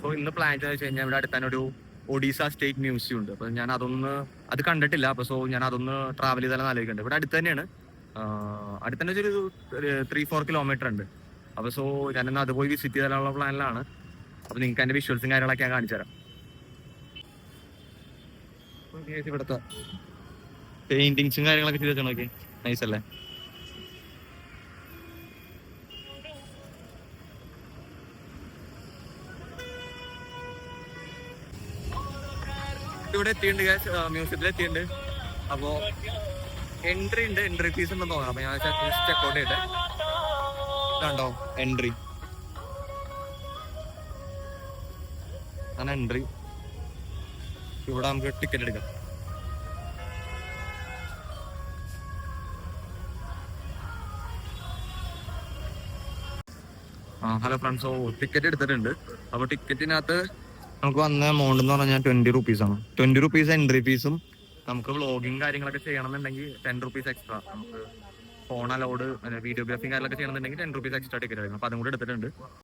So ഇന്ന് plan ചെയ്ത് വെച്ച് കഴിഞ്ഞാൽ ഇവിടെ അടുത്ത് തന്നെ ഒരു ഒഡീസ സ്റ്റേറ്റ് മ്യൂസിയം ഉണ്ട്. അപ്പൊ ഞാൻ അത് കണ്ടിട്ടില്ല. അപ്പൊ സോ ഞാൻ അതൊന്ന് ട്രാവൽ ചെയ്താലും ആലോചിക്കുന്നുണ്ട്. ഇവിടെ അടുത്ത് തന്നെയാണ്, അടുത്ത് തന്നെ ഒരു 3-4 കിലോമീറ്റർ ഉണ്ട്. അപ്പൊ സോ ഞാനിന്ന് അത് പോയി വിസിറ്റ് ചെയ്താലുള്ള പ്ലാനിലാണ്. അപ്പൊ നിങ്ങൾക്ക് അതിന്റെ വിഷ്വൽസും കാര്യങ്ങളൊക്കെ ഞാൻ കാണിച്ചു തരാം. ഇവിടുത്തെ പെയിന്റിങ്സും കാര്യങ്ങളൊക്കെ ചെയ്ത് വെച്ചാൽ നോക്കി, നൈസ് അല്ലേ? ഇവിടെ എത്തിയിട്ടുണ്ട്, മ്യൂസിയത്തിൽ എത്തിയിട്ടുണ്ട്. അപ്പോ എൻട്രി ഉണ്ട്, എൻട്രി ഫീസ് ഉണ്ടെന്ന് തോന്നാം. അപ്പൊ ഞാൻ ചെക്കൗട്ട് ചെയ്തിട്ട് കണ്ടോ എൻട്രി, എൻട്രി. ഇവിടെ നമുക്ക് ടിക്കറ്റ് എടുക്കാം. ഹലോ ഫ്രണ്ട്സ്, ടിക്കറ്റ് എടുത്തിട്ടുണ്ട്. അപ്പൊ ടിക്കറ്റിനകത്ത് നമുക്ക് വന്ന എമൗണ്ട് എന്ന് പറഞ്ഞാൽ 20 റുപ്പീസ് ആണ്. 20 റുപ്പീസ് എൻട്രി ഫീസും നമുക്ക് വ്ളോഗിങ് കാര്യങ്ങളൊക്കെ ചെയ്യണമെന്നുണ്ടെങ്കിൽ 10 റുപ്പീസ് എക്സ്ട്രാ. നമുക്ക് ഫോൺ അലൗഡ്, വീഡിയോഗ്രാഫിയും കാര്യങ്ങളൊക്കെ ചെയ്യണമെന്നുണ്ടെങ്കിൽ 10 റുപ്പീസ് എക്സ്ട്രാ ടിക്കറ്റ് ആയിരുന്നു. അപ്പൊ അതും കൂടെ എടുത്തിട്ടുണ്ട്.